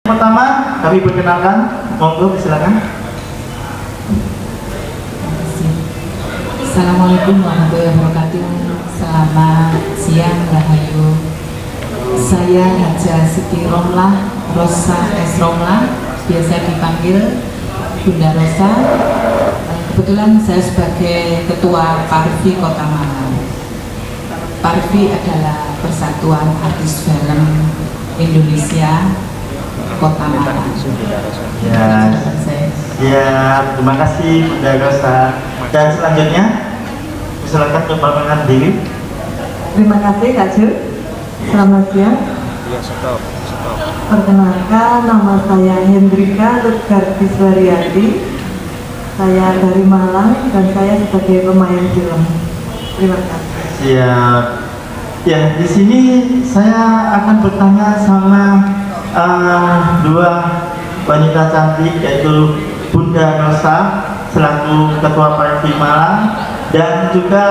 Pertama, kami perkenalkan, monggo silakan. Assalamualaikum warahmatullahi wabarakatuh. Selamat siang, Rahayu. Saya Haja Siti Romlah, Rosa S. Romlah, biasa dipanggil Bunda Rosa. Kebetulan saya sebagai Ketua Parvi Kota Malang. Parvi adalah Persatuan Artis Film Indonesia Kota Malang. Ya, terima kasih Bunda Rosa. Dan selanjutnya, silakan memperkenalkan diri. Terima kasih Kak Ju. Selamat siang. Perkenalkan, nama saya Hendrika Lutgardi Suariati. Saya dari Malang dan saya sebagai pemain film. Terima kasih. Siap. Ya, di sini saya akan bertanya sama dua wanita cantik, yaitu Bunda Rosa selaku Ketua Parvi Malang dan juga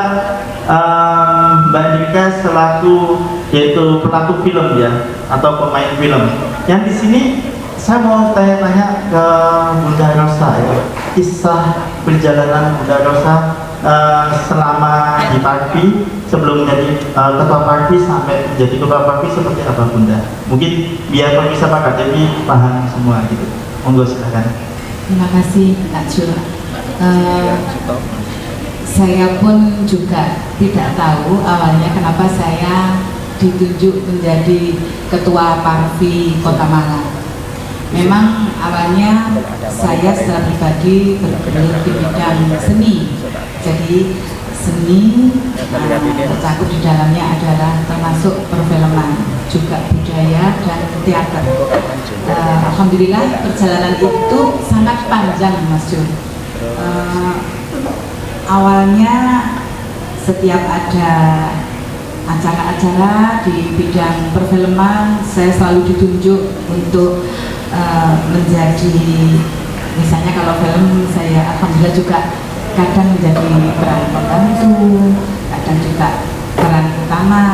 Mbak Hendrika selaku yaitu pelaku film ya atau pemain film. Yang di sini saya mau tanya-tanya ke Bunda Rosa ya, kisah perjalanan Bunda Rosa selama di Parvi sebelum menjadi Ketua Parvi sampai menjadi Ketua Parvi seperti apa Bunda? Mungkin biar pemirsa Pak jadi paham semua gitu. Monggo silakan. Terima kasih Kak Jul. Saya pun juga tidak tahu awalnya kenapa saya ditunjuk menjadi Ketua Parvi Kota Malang. Memang awalnya saya secara pribadi bergelut di bidang seni. Jadi seni tercakup di dalamnya adalah termasuk perfilman, juga budaya dan teater. Alhamdulillah perjalanan itu sangat panjang Mas Jun. Awalnya setiap ada acara-acara di bidang perfilman saya selalu ditunjuk untuk menjadi, misalnya kalau film saya alhamdulillah juga kadang menjadi peran pembantu, kadang juga peran utama.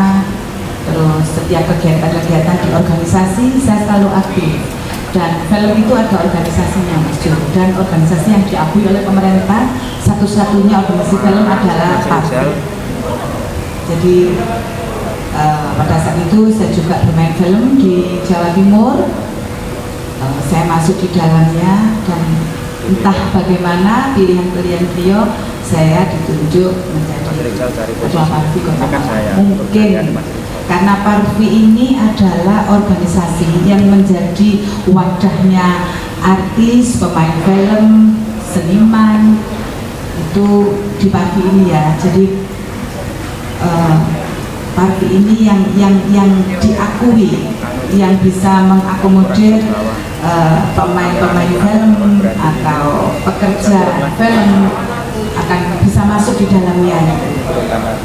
Terus setiap kegiatan-kegiatan di organisasi saya selalu aktif, dan film itu ada organisasinya Mas Jo, dan organisasi yang diakui oleh pemerintah satu-satunya organisasi film adalah Parvi. Jadi pada saat itu saya juga bermain film di Jawa Timur. Saya masuk di dalamnya dan entah bagaimana pilihan-pilihan beliau saya ditunjuk menjadi Ketua Parvi Kota Malang. Mungkin karena Parvi ini adalah organisasi yang menjadi wadahnya artis, pemain film, seniman itu di Parvi ini ya. Jadi Parvi ini yang diakui, yang bisa mengakomodir pemain-pemain film atau pekerja film akan bisa masuk di dalamnya.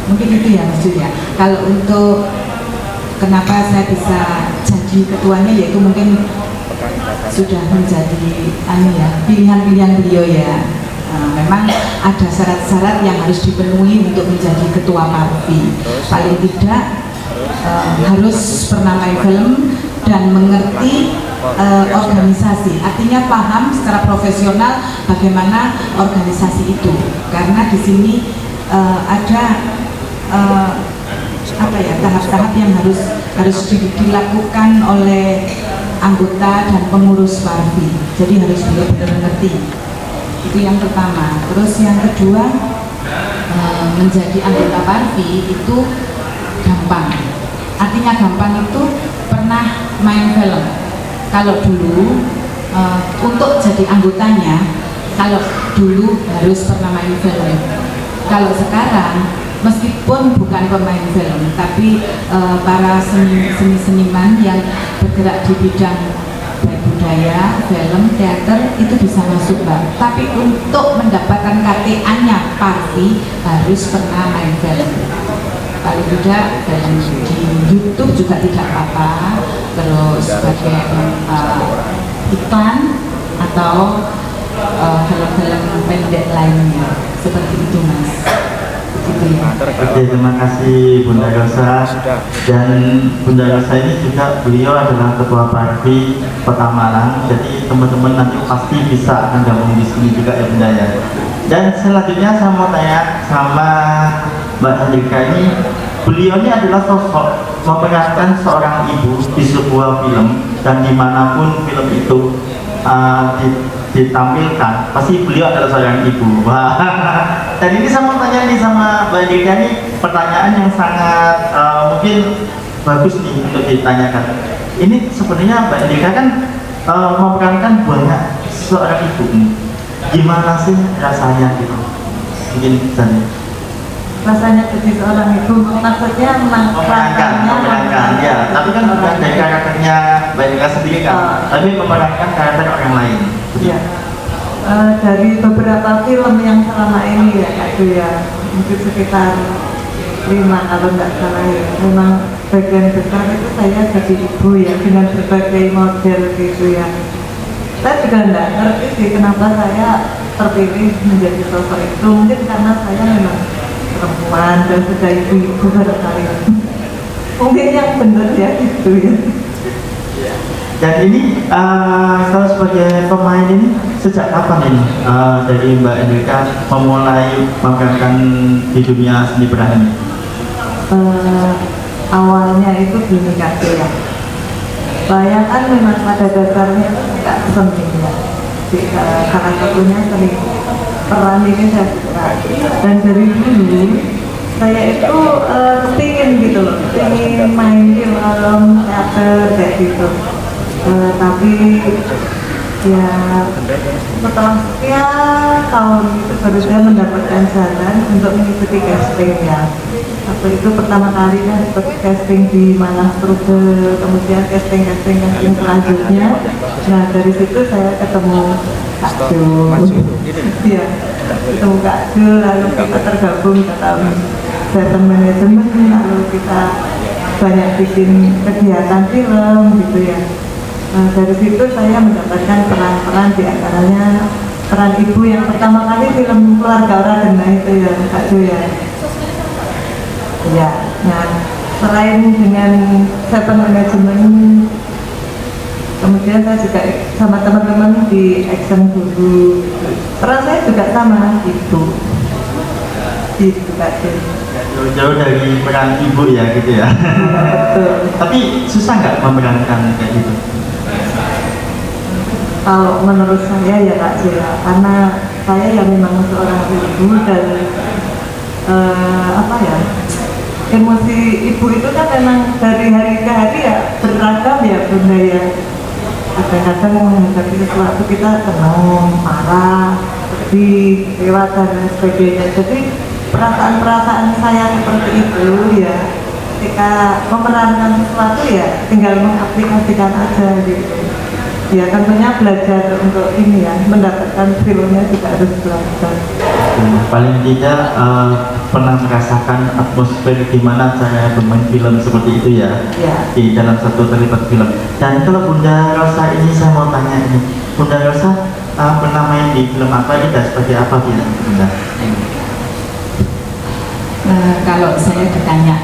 Mungkin itu ya Mas ya. Kalau untuk kenapa saya bisa jadi ketuanya, yaitu mungkin sudah menjadi pilihan-pilihan beliau ya. Memang ada syarat-syarat yang harus dipenuhi untuk menjadi ketua Parvi. Paling tidak harus pernah main film dan mengerti organisasi, artinya paham secara profesional bagaimana organisasi itu. Karena di sini ada tahap-tahap yang harus dilakukan oleh anggota dan pengurus Parvi. Jadi harus benar-benar mengerti. Itu yang pertama. Terus yang kedua, menjadi anggota Parvi itu gampang. Artinya gampang itu pernah main film. Kalau dulu untuk jadi anggotanya, kalau dulu harus pernah main film. Kalau sekarang meskipun bukan pemain film, tapi para seniman yang bergerak di bidang baik budaya, film, teater itu bisa masuk Mbak. Tapi untuk mendapatkan KTA-nya Parvi harus pernah main film. Paling tidak film di YouTube juga tidak apa-apa. Terus sebagai iklan atau film-film pendek lainnya, seperti itu Mas. gitu ya. Oke, terima kasih Bunda Rosa. Dan Bunda Rosa ini juga beliau adalah ketua parti Kota Malang. Jadi teman-teman nanti pasti bisa akan gabung di sini juga ya Bunda ya. Dan selanjutnya saya mau tanya sama Mbak Hendrika ini, beliau ini adalah sosok memerankan seorang ibu di sebuah film, dan dimanapun film itu ditampilkan pasti beliau adalah seorang ibu. Wah. Dan ini saya mau tanya nih sama Mbak Hendrika nih, pertanyaan yang sangat mungkin bagus nih untuk ditanyakan. Ini sebenarnya Mbak Hendrika kan memerankan banyak seorang ibu nih. Gimana sih rasanya gitu? Mungkin misalnya Rasanya jadi seorang ibu, maksudnya memerankan ya, tapi kan bukan dari karakternya Mbak Hendrika sendiri kan, tapi memerankan karakter orang lain. Ya. Dari beberapa film yang selama ini ya Kak Du ya, mungkin sekitar 5 kalau nggak salah ya, memang bagian besar itu saya jadi ibu ya, dengan berbagai model gitu ya. Saya juga nggak ngerti sih kenapa saya terpilih menjadi sosok itu, mungkin karena saya memang perempuan dan sudah ibu-ibu barangkali. Mungkin yang benar ya gitu ya. Dan ini kalau sebagai pemain ini sejak kapan ini dari Mbak Hendrika memulai memerankan di dunia seni peran ini? Awalnya itu gini Kak Du ya. Saya kan memang pada dasarnya nggak seni ya. Salah satunya seni peran ini saya suka. Dan dari dulu saya itu kepingin gitu loh, kepingin main film, teater kayak gitu. Tapi ya setelah sekian tahun itu baru saya mendapatkan jalan untuk mengikuti casting ya. Waktu itu pertama kali kan ikut casting di Malang Struggle, kemudian casting selanjutnya. Nah dari situ saya ketemu Kak Du, ya ketemu Kak Du, lalu kita tergabung dalam Seven Management, lalu kita banyak bikin kegiatan film gitu ya. Nah, dari situ saya mendapatkan peran-peran, diantaranya peran ibu yang pertama kali film Keluarga Oradena itu ya Kak Du ya. Ya, nah selain dengan Seven Management, kemudian saya juga sama teman-teman di Action dulu. Peran saya juga sama ibu. Itu Kak Du. Jauh-jauh dari peran ibu ya gitu ya. Betul. Tapi susah nggak memerankan kayak gitu? Kalau menurut saya ya Kak Du ya, karena saya ya memang seorang ibu dan apa ya, emosi ibu itu kan memang dari hari ke hari ya beragam ya Bunda ya. Kadang-kadang menghadapi sesuatu kita senang, marah, sedih, lewat dan lain sebagainya. Jadi perasaan-perasaan saya seperti itu ya, ketika memerankan sesuatu ya tinggal mengaplikasikan aja gitu. Ya tentunya belajar untuk ini ya, mendapatkan filmnya juga harus belajar. Paling tidak pernah merasakan atmosfer gimana cara bermain film seperti itu ya, di dalam satu terlibat film. Dan kalau Bunda Rosa ini saya mau tanya ini, Bunda Rosa pernah main di film apa ini dan sebagai apa film Bunda? Kalau saya ditanya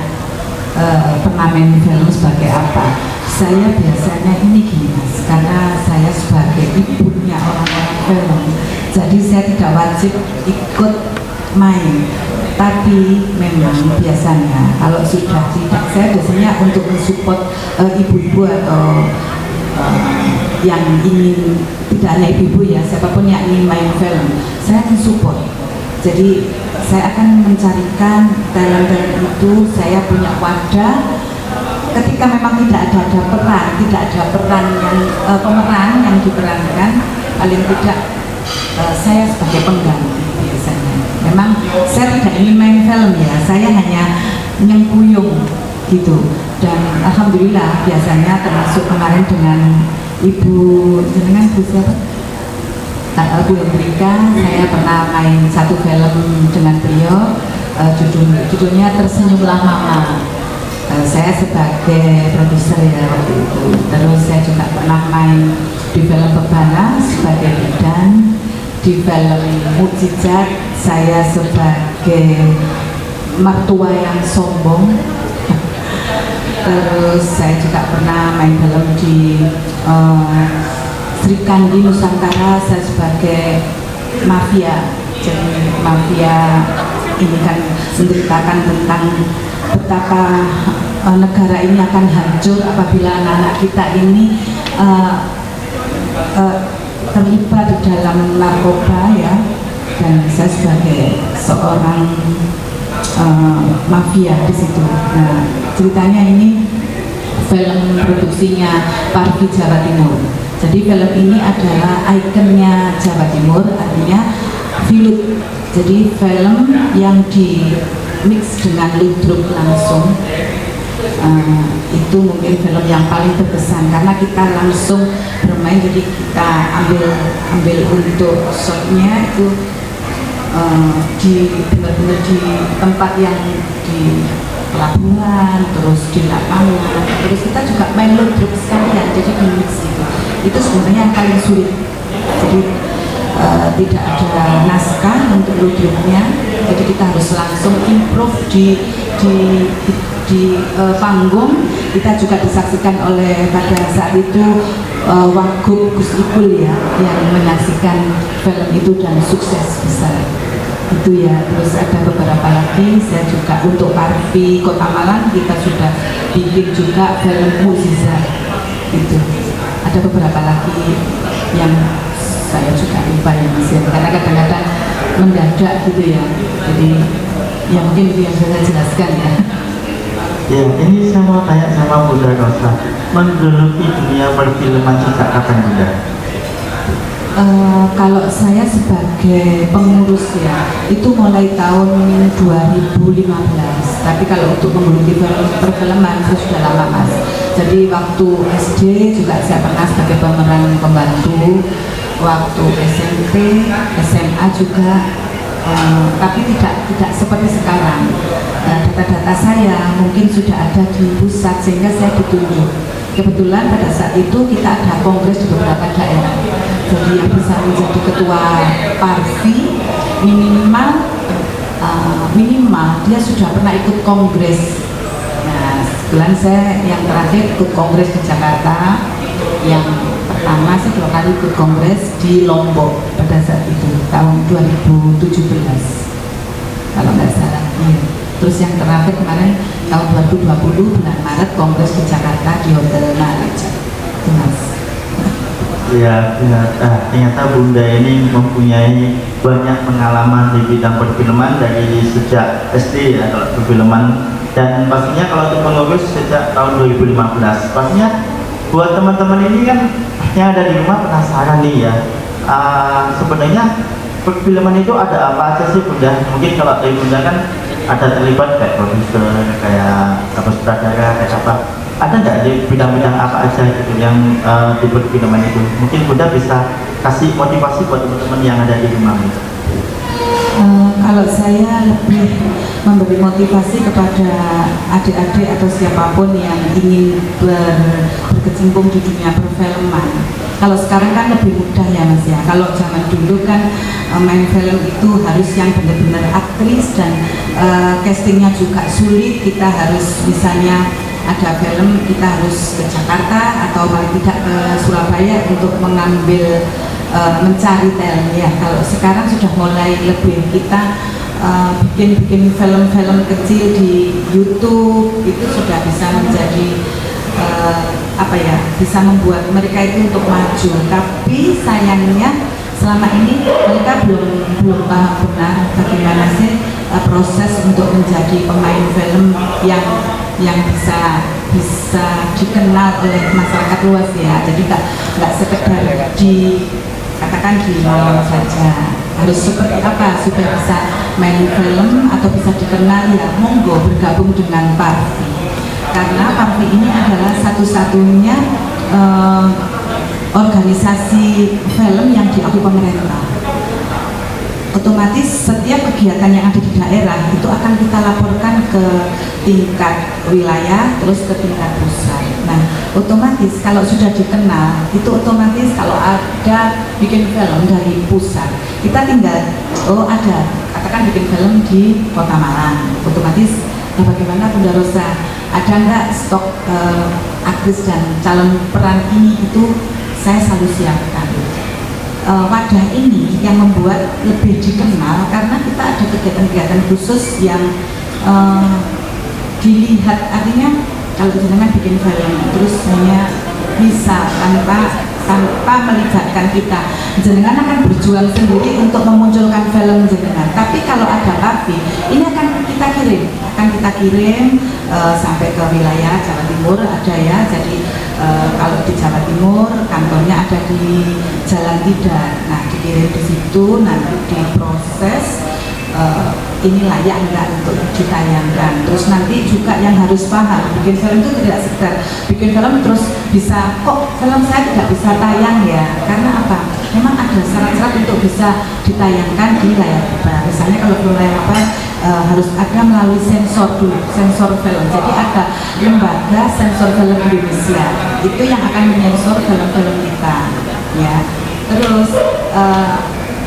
pernah main film sebagai apa, saya biasanya ini gini Mas, karena saya sebagai ibunya orang-orang film, jadi saya tidak wajib ikut main. Tapi memang biasanya kalau sudah tidak, saya biasanya untuk mensupport ibu-ibu atau yang ingin, tidak hanya ibu-ibu ya, siapapun yang ingin main film, saya akan support. Jadi saya akan mencarikan talent-talent itu, saya punya wadah. Ketika memang tidak ada peran yang pemeran yang diperankan, paling tidak saya sebagai pengganti biasanya. Memang saya tidak ingin main film ya, saya hanya nyengkuyung gitu. Dan alhamdulillah biasanya termasuk kemarin dengan Ibu jenengan Bu siapa? Bu Hendrika, saya pernah main satu film dengan beliau, judulnya Tersenyumlah Mama. Saya sebagai produser ya waktu itu. Terus saya juga pernah main di film Bebana sebagai bidan, di film Mukjizat saya sebagai mertua yang sombong. Terus saya juga pernah main film di Sri Kandi Nusantara, saya sebagai mafia. Jadi mafia ini kan menceritakan tentang betapa negara ini akan hancur apabila anak-anak kita ini terlibat di dalam narkoba ya. Dan saya sebagai seorang mafia di situ. Nah, ceritanya ini film produksinya Parvi Jawa Timur. Jadi film ini adalah ikonnya Jawa Timur, artinya film. Jadi film yang di mix dengan ludruk langsung. Itu mungkin film yang paling berkesan karena kita langsung bermain, jadi kita ambil untuk shotnya itu benar-benar di tempat yang di pelabuhan, terus di lapangan, terus kita juga main ludruk sekalian, jadi di mix itu sebenarnya yang paling sulit. Jadi tidak ada naskah untuk ludruknya, jadi kita harus langsung improve di panggung. Kita juga disaksikan oleh pada saat itu Wagub Gus Ipul ya, yang menyaksikan film itu dan sukses besar itu ya. Terus ada beberapa lagi, saya juga untuk Parvi Kota Malang kita sudah bikin juga film Mukjizat itu. Ada beberapa lagi yang saya juga lupa ya Mas ya, karena kadang-kadang mendadak gitu ya. Jadi ya mungkin itu yang saya jelaskan ya. Ya, ini saya mau tanya sama Bunda Rosa, mengeluti dunia perfilman sejak kapan Bunda? Kalau saya sebagai pengurus ya, itu mulai tahun 2015. Tapi kalau untuk menggeluti perfilman saya sudah lama Mas. Jadi waktu SD juga saya pernah sebagai pemeran pembantu, waktu SMP, SMA juga. Tapi tidak seperti sekarang. Data-data saya mungkin sudah ada di pusat sehingga saya ditunjuk. Kebetulan pada saat itu kita ada kongres di beberapa daerah. Jadi yang bisa menjadi ketua Parvi minimal dia sudah pernah ikut kongres. Nah, kebetulan saya yang terakhir ikut kongres di Jakarta. Yang pertama saya 2 kali ikut kongres di Lombok pada saat itu tahun 2017 kalau nggak salah. Terus yang terakhir kemarin tahun 2020 bulan Maret kongres di Jakarta di Hotel Maharaja. Itu Mas. Ya, ternyata Bunda ini mempunyai banyak pengalaman di bidang perfilman dari sejak SD ya kalau perfilman, dan pastinya kalau untuk pengurus sejak tahun 2015. Pastinya buat teman-teman ini kan yang ada di rumah penasaran nih ya, sebenarnya perfilman itu ada apa aja sih Bunda? Mungkin kalau dari Bunda kan ada terlibat kayak produser, kayak sutradara, kayak apa? Ada nggak di bidang-bidang apa aja gitu yang di perfilman itu? Mungkin Bunda bisa kasih motivasi buat teman-teman yang ada di rumah gitu. Kalau saya lebih memberi motivasi kepada adik-adik atau siapapun yang ingin berkecimpung di dunia perfilman. Kalau sekarang kan lebih mudah ya Mas ya. Kalau zaman dulu kan main film itu harus yang benar-benar aktris dan castingnya juga sulit. Kita harus misalnya ada film kita harus ke Jakarta atau paling tidak ke Surabaya untuk mengambil mencari talent ya. Kalau sekarang sudah mulai lebih kita bikin film-film kecil di YouTube itu sudah bisa menjadi bisa membuat mereka itu untuk maju. Tapi sayangnya selama ini mereka belum paham benar bagaimana sih proses untuk menjadi pemain film yang bisa dikenal oleh masyarakat luas ya. Jadi nggak sekedar katakan di Malang saja, harus seperti apa supaya bisa main film atau bisa dikenal ya, monggo bergabung dengan Parvi, karena Parvi ini adalah satu-satunya organisasi film yang diakui pemerintah. otomatis setiap kegiatan yang ada di daerah itu akan kita laporkan ke tingkat wilayah terus ke tingkat pusat. Nah, otomatis kalau sudah dikenal itu otomatis kalau ada bikin film dari pusat kita tinggal ada katakan bikin film di Kota Malang, otomatis bagaimana Bunda Rosa ada nggak stok aktris dan calon peran ini, itu saya selalu siapkan. Wadah ini yang membuat lebih dikenal karena kita ada kegiatan-kegiatan khusus yang dilihat, artinya kalau jenengan bikin film terus hanya bisa tanpa melibatkan kita, jenengan akan berjuang sendiri untuk memunculkan film jenengan. Tapi kalau ada kafe ini akan kita kirim sampai ke wilayah Jawa Timur ada ya. Jadi kalau di Jawa Timur kantornya ada di Jalan Tidak, nah dikirim di situ, nanti diproses ini layak enggak untuk ditayangkan. Terus nanti juga yang harus paham bikin film itu tidak sekedar bikin film terus bisa kok film saya tidak bisa tayang ya, karena apa? Memang ada syarat-syarat untuk bisa ditayangkan di layar lebar. Misalnya kalau film layar lebar harus ada melalui sensor dulu, sensor film. Jadi ada lembaga sensor film Indonesia itu yang akan menyensor film-film kita ya. Terus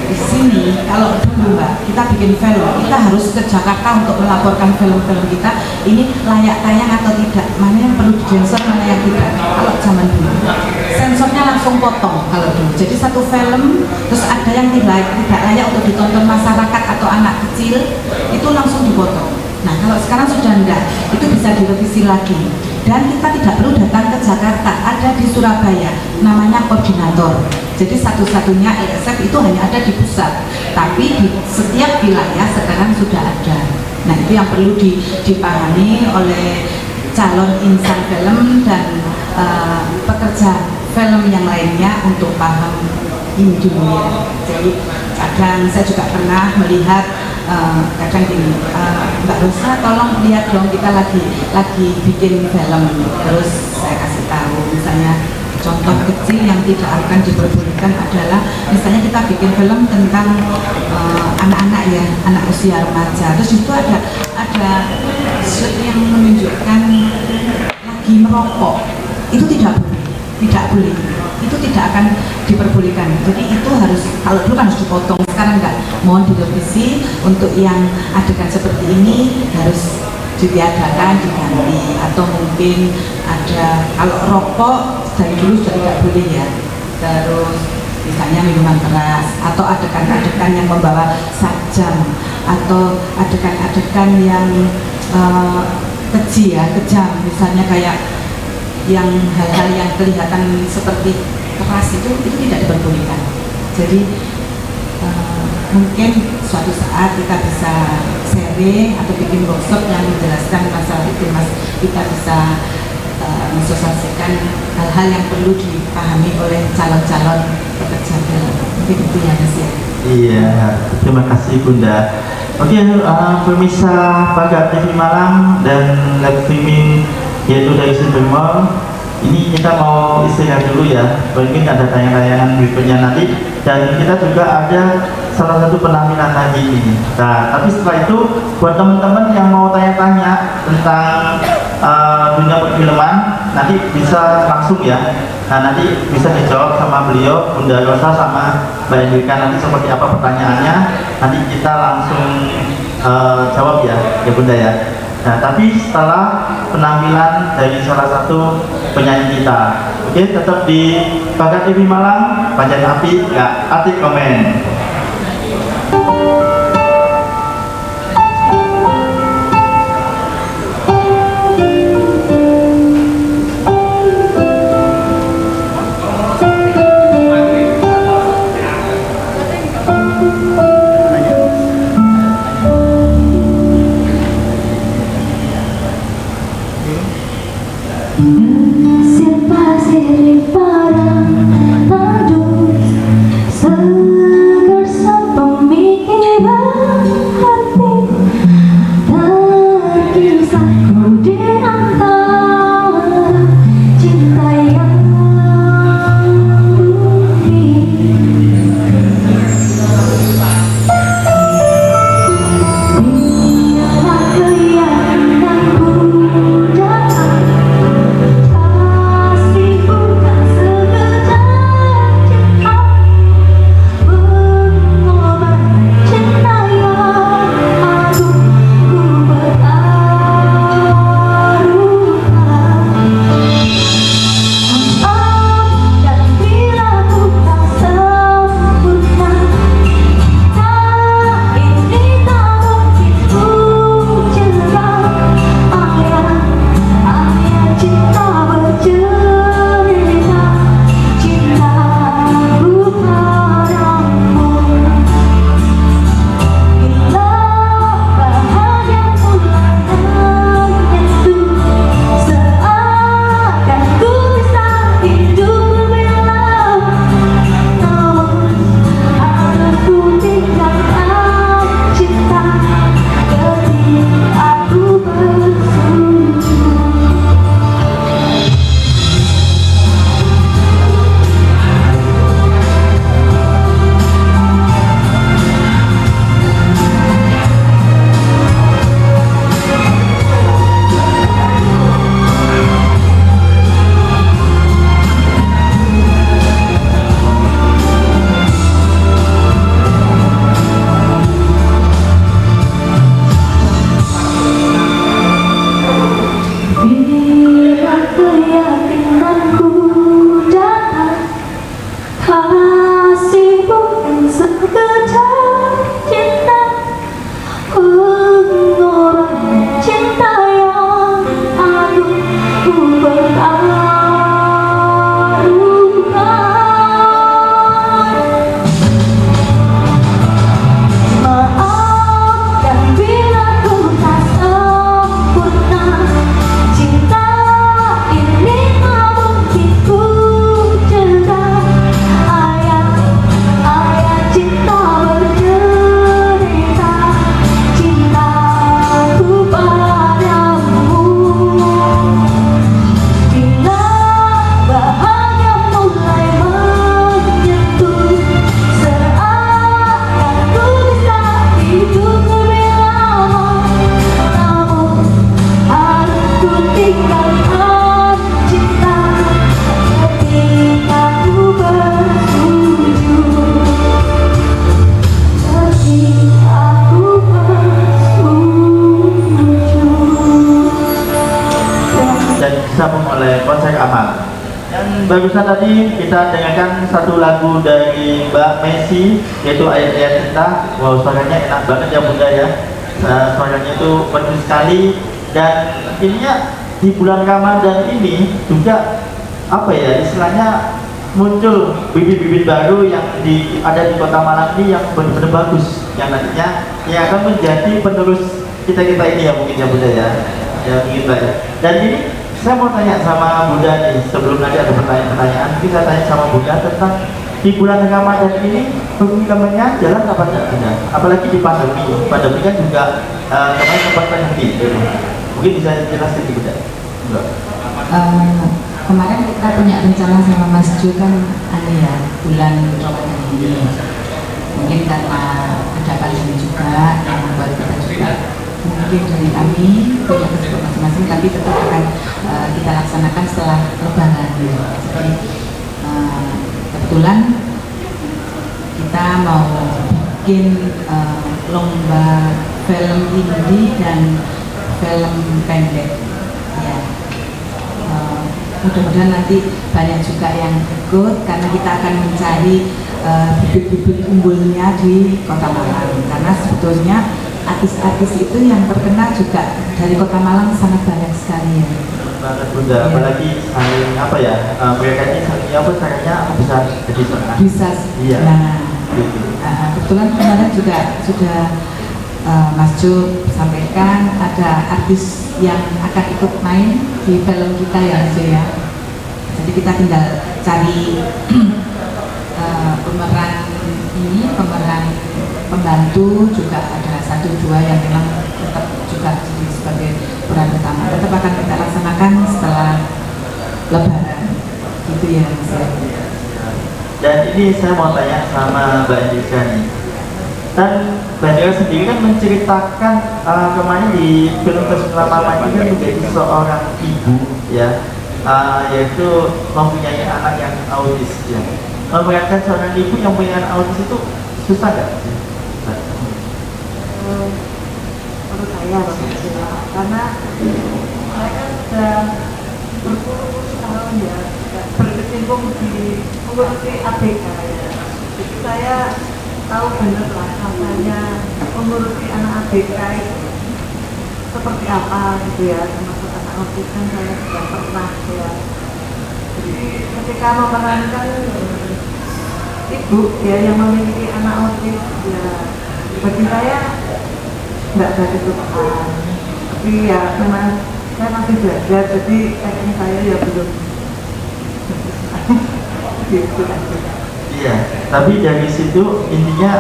di sini kalau dulu Mbak kita bikin film, kita harus ke Jakarta untuk melaporkan film-film kita ini layak tayang atau tidak, mana yang perlu disensor, mana yang tidak. Kalau zaman dulu sensornya langsung potong kalau dulu, jadi satu film terus ada yang tidak layak untuk ditonton masyarakat atau anak kecil itu langsung dipotong. Nah kalau sekarang sudah enggak, itu bisa direvisi lagi dan kita tidak perlu datang ke Jakarta, ada di Surabaya namanya koordinator. Jadi satu-satunya ESF itu hanya ada di pusat, tapi di setiap wilayah sekarang sudah ada. Nah itu yang perlu dipahami oleh calon insan film dan pekerja film yang lainnya untuk paham ini dulu ya. Jadi kadang saya juga pernah melihat kadang gini, Mbak Rosa tolong lihat dong kita lagi bikin film, terus saya kasih tahu misalnya contoh kecil yang tidak akan diperbolehkan adalah misalnya kita bikin film tentang anak-anak ya, anak usia remaja, terus itu ada slide yang menunjukkan lagi merokok, itu tidak boleh, itu tidak akan diperbolehkan. Jadi itu harus, kalau dulu kan harus dipotong, sekarang enggak, mohon direvisi untuk yang adegan seperti ini harus ditiadakan, diganti, atau mungkin ada kalau rokok dari dulu sudah tidak boleh ya, terus misalnya minuman keras atau adegan-adegan yang membawa sajam atau adegan-adegan yang keji ya, kejam, misalnya kayak yang hal-hal yang kelihatan seperti keras itu tidak diperbolehkan. Jadi mungkin suatu saat kita bisa sharing atau bikin workshop yang menjelaskan masalah itu, Mas. Kita bisa mensosialisasikan hal-hal yang perlu dipahami oleh calon-calon pekerja film. Mungkin itu ya, Mas ya. Iya, terima kasih Bunda. Oke, pemirsa Pagar TV Malang dan live streaming yaitu dari Supermall, ini kita mau istirahat dulu ya, mungkin ada tayangan-tayangan berikutnya nanti, dan kita juga ada salah satu penampilan lagi ini. Nah, tapi setelah itu buat teman-teman yang mau tanya-tanya tentang dunia perfilman nanti bisa langsung ya. Nah nanti bisa dijawab sama beliau, Bunda Rosa sama Mbak Hendrika, nanti seperti apa pertanyaannya nanti kita langsung jawab ya Bunda ya. Nah tapi setelah penampilan dari salah satu penyanyi kita. Oke, tetap di Pagar TV Malang, Panjat Api, ya, Atik Komen. Siapa sih para adus barusan tadi kita dengarkan satu lagu dari Mbak Messi, yaitu Ayat-Ayat Cinta. Wow, suaranya enak banget ya Bunda ya. Suaranya itu merdu sekali, dan ininya di bulan Ramadan ini juga apa ya istilahnya, muncul bibit-bibit baru yang ada di Kota Malang ini yang benar-benar bagus, yang nantinya yang akan menjadi penerus kita ini ya mungkin ya Bunda ya, ya mungkin Mbak ya. Dan ini saya mau tanya sama Bunda nih, sebelum nanti ada pertanyaan-pertanyaan, kita tanya sama Bunda tentang di bulan Ramadan ini film-filmnya jalan apa enggak Bunda? Apalagi di pandemi kan juga kemarin sempat terhenti gitu. Mungkin bisa jelaskan Bunda? Enggak. Kemarin kita punya rencana sama Mas Jo kan, ya bulan Ramadan ini mungkin karena ada pandemi juga yang membuat kita juga mungkin dari kami punya kesibukan masing-masing, tapi tetap akan kita laksanakan setelah Lebaran. Jadi kebetulan kita mau bikin lomba film indie dan film pendek ya. Mudah-mudahan nanti banyak juga yang ikut, karena kita akan mencari bibit-bibit unggulnya di Kota Malang, karena sebetulnya artis-artis itu yang terkenal juga dari Kota Malang sangat banyak sekali ya. Banget Bunda, ya. Apalagi saling apa ya, mereka ini saling apa caranya bisa jadi seorang. Bisa, iya. Nah, gitu. Kebetulan kemarin juga sudah Mas Jo sampaikan ada artis yang akan ikut main di film kita ya Mas Jo ya. Jadi kita tinggal cari pemeran pembantu, juga ada 1-2 yang memang tetap juga sebagai peran utama. Tetap akan kita laksanakan setelah Lebaran gitu ya Mas ya. Dan ini saya mau tanya sama Mbak Andika nih. Dan Mbak Andika sendiri kan menceritakan kemarin di film Kesulama ini kan menjadi seorang ibu ya, yaitu mempunyai anak yang autis ya. Membayangkan seorang ibu yang punya anak autis itu susah nggak? Menurut saya karena saya kan sudah berpuluh-puluh tahun ya berkecimpung di mengurusi ABK ya. Jadi saya tahu benar lah rasanya mengurusi anak ABK itu seperti apa gitu ya, termasuk anak autis kan saya sudah pernah ya. Jadi ketika memerankan ibu ya yang memiliki anak autis ya, bagi saya nggak ada kesukaan, tapi ya memang saya masih belajar, jadi teknik saya ya belum gitu aja. Iya, tapi dari situ intinya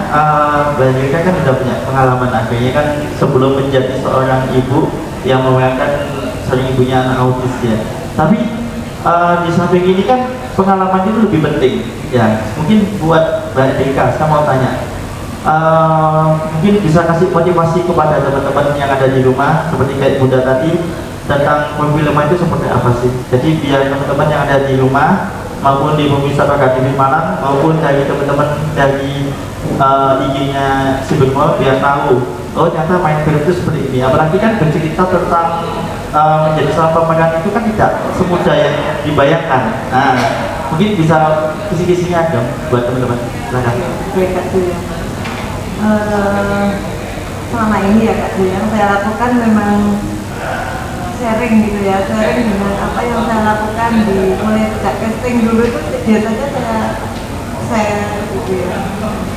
Mbak Andika kan sudah punya pengalaman, akhirnya kan sebelum menjadi seorang ibu yang memerankan seorang ibunya anak autis ya. Tapi di samping ini kan pengalaman itu lebih penting ya. Mungkin buat Mbak Andika saya mau tanya, mungkin bisa kasih motivasi kepada teman-teman yang ada di rumah seperti kayak Bunda tadi tentang perfilman itu seperti apa sih. Jadi biar teman-teman yang ada di rumah maupun di Pemirsa TV Malang maupun dari teman-teman dari IG-nya Sibermo biar tahu, oh ternyata main film itu seperti ini. Apalagi kan bercerita tentang menjadi seorang pemeran itu kan tidak semudah yang dibayangkan. Nah, mungkin bisa kisi-kisinya dong buat teman-teman. Silakan. Baik Kak Julia. Selama ini ya Kak Julia, yang saya lakukan memang sharing gitu ya, sharing dengan apa yang saya lakukan di mulai sejak casting dulu itu biasanya saya share gitu ya.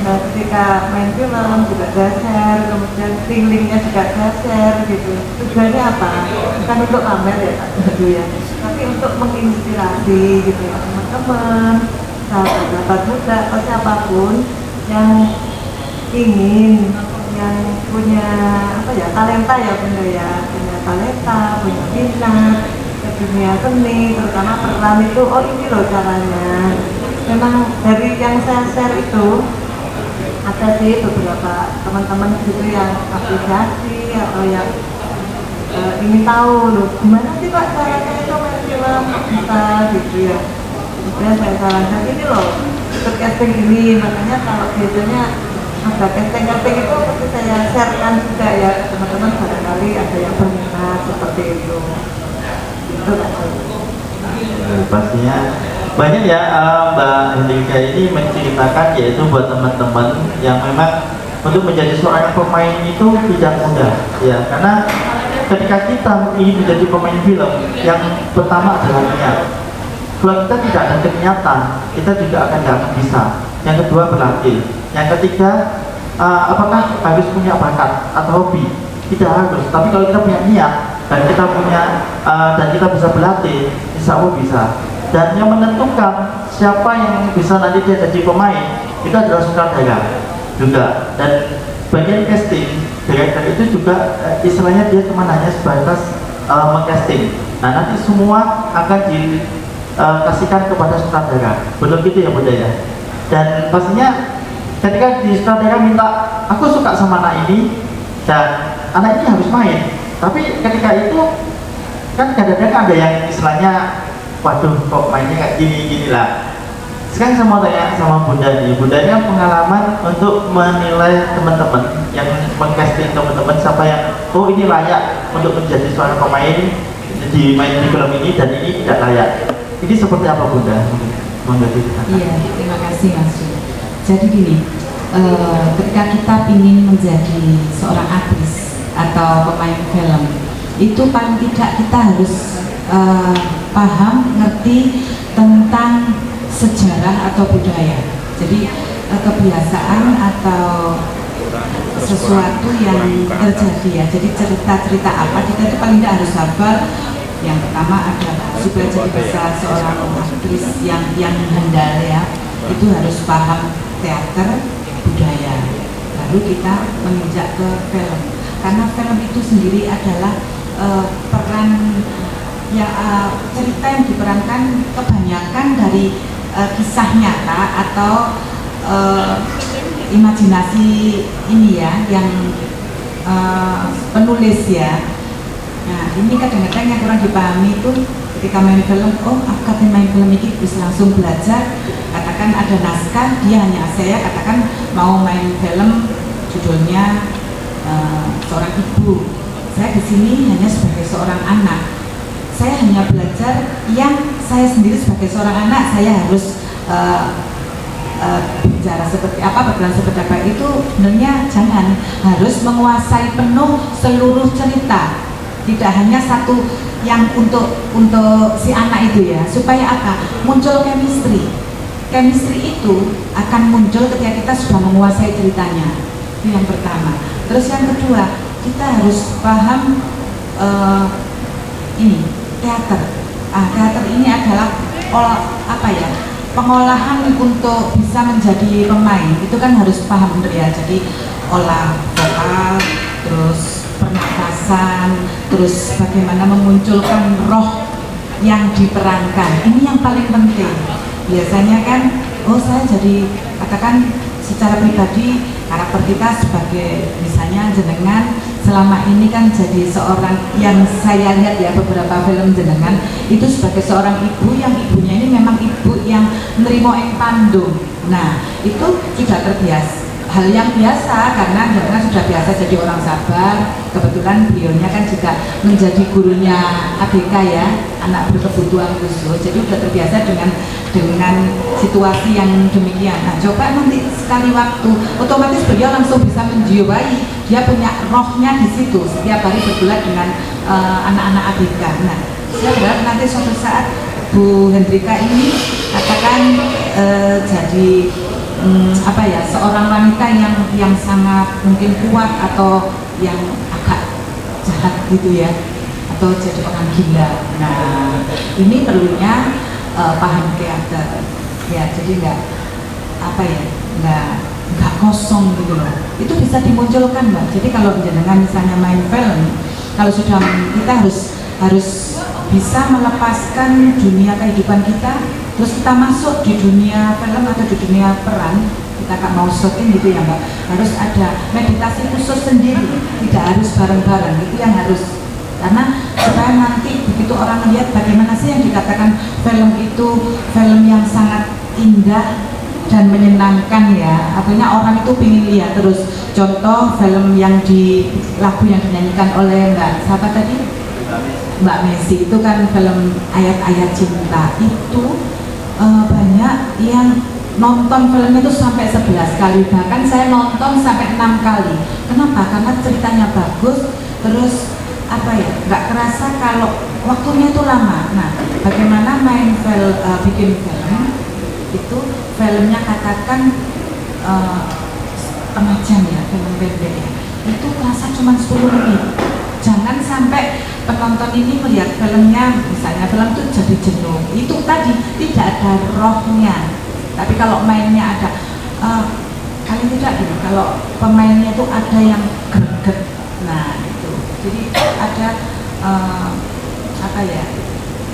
Nah ketika main film juga saya share, kemudian feelingnya juga saya share gitu. Tujuannya apa? Bukan untuk pamer ya Kak ya, tapi untuk menginspirasi gitu ya teman-teman, sahabat-sahabat muda atau siapapun yang ingin, yang punya apa ya talenta ya Bunda ya, punya talenta, punya minat ke dunia seni, terutama peran itu, oh ini loh caranya. Memang dari yang saya share itu ada sih beberapa teman-teman gitu yang apresiasi atau yang ingin tahu loh gimana sih Pak caranya itu main film bisa gitu ya. Kemudian saya sarankan ini loh ikut casting ini, makanya kalau biasanya ada casting-casting itu pasti saya sharekan juga ya ke teman-teman, barangkali ada yang berminat seperti itu. Itu kan. Pastinya banyak ya Mbak Hendrika ini menceritakan, yaitu buat teman-teman yang memang untuk menjadi seorang pemain itu tidak mudah ya, karena ketika kita ingin menjadi pemain film, yang pertama adalah niat. Kalau kita tidak ada niatan, kita juga akan tidak akan bisa. Yang kedua berlatih. Yang ketiga, apakah harus punya bakat atau hobi? Tidak harus. Tapi kalau kita punya niat dan kita punya dan kita bisa berlatih, insya Allah bisa. Dan yang menentukan siapa yang bisa nanti dia jadi pemain itu adalah sutradara juga. Dan bagian casting, director itu juga istilahnya dia cuma hanya sebatas mengcasting. Nah nanti semua akan dikasihkan kepada sutradara. Betul gitu ya Bunda ya. Dan pastinya ketika di sutradara minta, aku suka sama anak ini dan anak ini harus main. Tapi ketika itu kan kadang-kadang ada yang istilahnya, waduh kok mainnya kayak gini lah. Sekarang saya mau tanya sama Bunda nih, Bunda ini pengalaman untuk menilai teman-teman yang mengcasting teman-teman siapa yang oh ini layak untuk menjadi seorang pemain main di film ini dan ini tidak layak. Ini seperti apa Bunda? Iya, terima kasih Mas. Jadi gini, ketika kita ingin menjadi seorang aktris atau pemain film, itu paling tidak kita harus paham, ngerti tentang sejarah atau budaya. Jadi kebiasaan atau sesuatu yang terjadi ya. Jadi cerita-cerita apa kita itu paling tidak harus hafal. Yang pertama adalah supaya jadi bisa seorang aktris yang handal ya, itu harus paham teater, budaya. Lalu kita menginjak ke film. Karena film itu sendiri adalah peran ya, cerita yang diperankan kebanyakan dari kisah nyata atau imajinasi ini ya, yang penulis ya. Nah ini kadang-kadang yang kurang dipahami itu ketika main film, oh aku main film ini bisa langsung belajar. Katakan ada naskah, dia hanya saya katakan mau main film judulnya seorang ibu. Saya di sini hanya sebagai seorang anak. Saya hanya belajar yang saya sendiri sebagai seorang anak saya harus bicara seperti apa, berperan seperti apa. Itu sebenarnya jangan, harus menguasai penuh seluruh cerita, tidak hanya satu yang untuk si anak itu ya, supaya apa? Muncul chemistry. Chemistry itu akan muncul ketika kita sudah menguasai ceritanya. Itu yang pertama. Terus yang kedua, kita harus paham ini teater. Teater ini adalah pengolahan untuk bisa menjadi pemain. Itu kan harus paham ya. Jadi olah vokal, terus pernafasan, terus bagaimana memunculkan roh yang diperankan. Ini yang paling penting. Biasanya kan, saya jadi katakan secara pribadi karakter kita sebagai misalnya jenengan selama ini kan jadi seorang yang saya lihat ya beberapa film jenengan itu sebagai seorang ibu yang ibunya ini memang ibu yang nerimo ing pandung. Nah itu sudah terbiasa, hal yang biasa karena jenengan sudah biasa jadi orang sabar. Kebetulan beliaunya kan juga menjadi gurunya ABK ya, anak berkebutuhan khusus, jadi sudah terbiasa dengan situasi yang demikian. Nah coba nanti sekali waktu otomatis beliau langsung bisa menjiwai, dia punya rohnya di situ setiap hari bergulat dengan anak-anak ABK. Nah saya berharap nanti suatu saat Bu Hendrika ini katakan jadi seorang wanita yang sangat mungkin kuat atau yang agak jahat gitu ya, atau jadi orang gila. Nah ini perlunya paham teater ya, jadi nggak kosong gitu loh. Itu bisa dimunculkan Mbak. Jadi kalau jenengan misalnya main film, kalau sudah kita harus bisa melepaskan dunia kehidupan kita, terus kita masuk di dunia film atau di dunia peran, kita gak mau syuting gitu ya Mbak, harus ada meditasi khusus sendiri, tidak harus bareng-bareng, itu yang harus. Karena supaya nanti begitu orang melihat bagaimana sih yang dikatakan film itu film yang sangat indah dan menyenangkan ya, artinya orang itu ingin lihat terus. Contoh film yang lagu yang dinyanyikan oleh Mbak siapa tadi? Mbak Messi, itu kan film ayat-ayat cinta. Itu banyak yang nonton film itu sampai 11 kali, bahkan saya nonton sampai 6 kali. Kenapa? Karena ceritanya bagus, terus apa ya, nggak kerasa kalau waktunya itu lama. Nah, bagaimana bikin film itu, filmnya katakan setengah jam ya, film pendek ya, itu kerasa cuma 10 menit. Jangan sampai penonton ini melihat filmnya, misalnya film itu jadi jenuh. Itu tadi tidak ada rohnya. Tapi kalau mainnya ada, kalian tidak gitu, kalau pemainnya itu ada yang greget, nah itu. Jadi ada apa ya,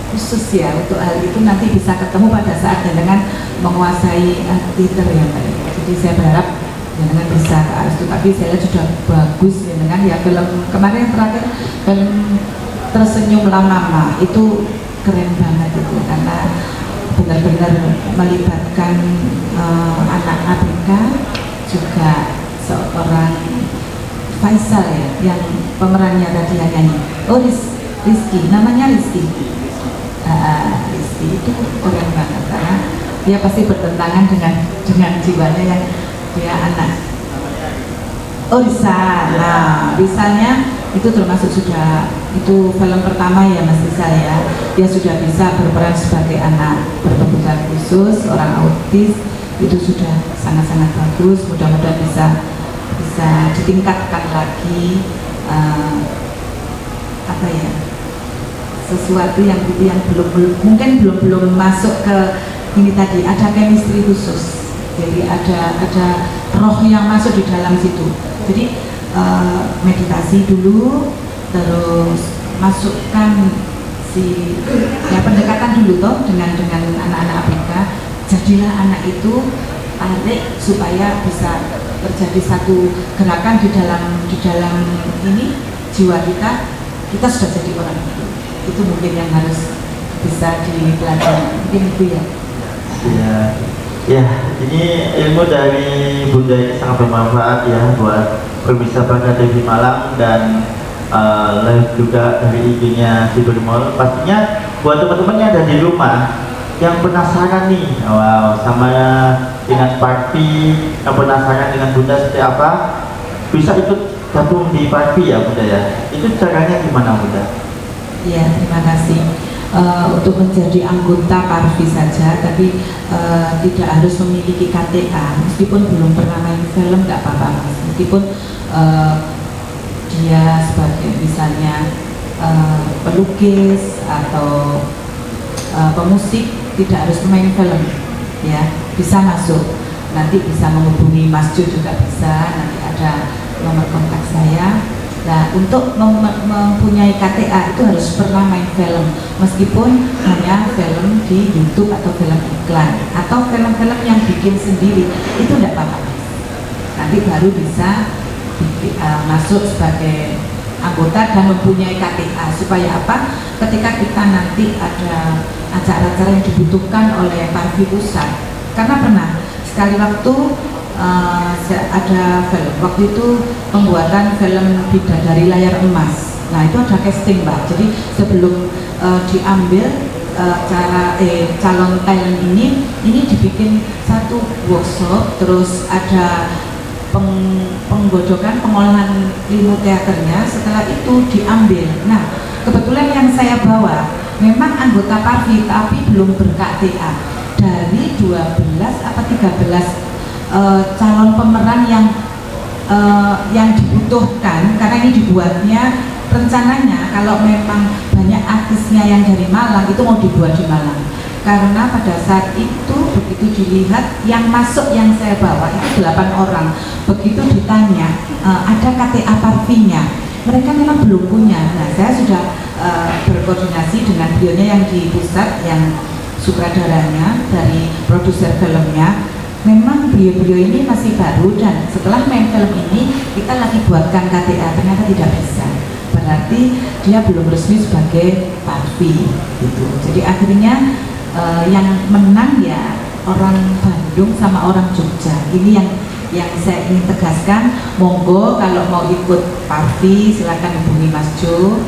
khusus ya untuk hal itu, nanti bisa ketemu pada saat dengan menguasai teater ya Mbak. Jadi saya berharap dengan bisa ke arah itu, tapi saya lihat sudah bagus ya dengan ya film kemarin yang terakhir, film Tersenyum Lama itu keren banget itu, karena benar-benar melibatkan anak ABK, juga seorang Faisal ya, yang pemerannya tadi yang nyanyi. Oh Rizky, namanya Rizky. Rizky itu keren banget karena dia pasti bertentangan dengan jiwanya yang dia anak. Oh Rizal, nah Rizalnya itu termasuk sudah, itu film pertama ya Mas Rizal ya, dia sudah bisa berperan sebagai anak berkebutuhan khusus, orang autis, itu sudah sangat-sangat bagus. Mudah-mudahan bisa ditingkatkan lagi, apa ya, sesuatu yang mungkin belum masuk ke ini tadi, ada chemistry khusus, jadi ada roh yang masuk di dalam situ. Jadi meditasi dulu, terus masukkan pendekatan dulu toh dengan anak-anak ABK. Jadilah anak itu tarik supaya bisa terjadi satu gerakan di dalam ini jiwa kita sudah jadi orang itu mungkin yang harus bisa dipelajari, mungkin itu ya. Ya, ini ilmu dari Bunda ini sangat bermanfaat ya buat pemirsa Bangga TV Malang dan live juga dari IG-nya Sibermall. Pastinya buat teman-teman yang ada di rumah yang penasaran nih, wow, sama dengan Parvi, yang penasaran dengan Bunda seperti apa, bisa ikut gabung di Parvi ya Bunda ya. Itu caranya gimana Bunda? Iya, terima kasih. Untuk menjadi anggota Parvi saja, tapi tidak harus memiliki KTA, meskipun belum pernah main film nggak apa-apa, meskipun dia sebagai misalnya pelukis atau pemusik, tidak harus main film ya, bisa masuk, nanti bisa menghubungi Mas Jo juga bisa, nanti ada nomor kontak saya. Nah, untuk mempunyai KTA itu harus pernah main film, meskipun hanya film di YouTube atau film iklan atau film-film yang bikin sendiri, itu tidak apa-apa. Nanti baru bisa masuk sebagai anggota dan mempunyai KTA, supaya apa? Ketika kita nanti ada acara-acara yang dibutuhkan oleh Parvi Pusat, karena pernah sekali waktu ada film, waktu itu pembuatan film Bidadari Layar Emas. Nah itu ada casting Mbak, jadi sebelum diambil calon talent ini dibikin satu workshop, terus ada penggodokan, pengolahan ilmu teaternya, setelah itu diambil. Nah kebetulan yang saya bawa memang anggota Parvi tapi belum ber-KTA. Dari 12 apa 13 calon pemeran yang dibutuhkan, karena ini dibuatnya rencananya kalau memang banyak artisnya yang dari Malang itu mau dibuat di Malang, karena pada saat itu begitu dilihat yang masuk yang saya bawa itu 8 orang, begitu ditanya ada KTA Parvinya, mereka memang belum punya. Nah saya sudah berkoordinasi dengan beliaunya yang di pusat, yang sutradaranya dari produser filmnya. Memang beliau-beliau ini masih baru, dan setelah main film ini kita lagi buatkan KTA, ternyata tidak bisa, berarti dia belum resmi sebagai Parvi gitu. Jadi akhirnya yang menang ya orang Bandung sama orang Jogja. Ini yang saya ingin tegaskan. Monggo kalau mau ikut Parvi silakan hubungi Mas Jo,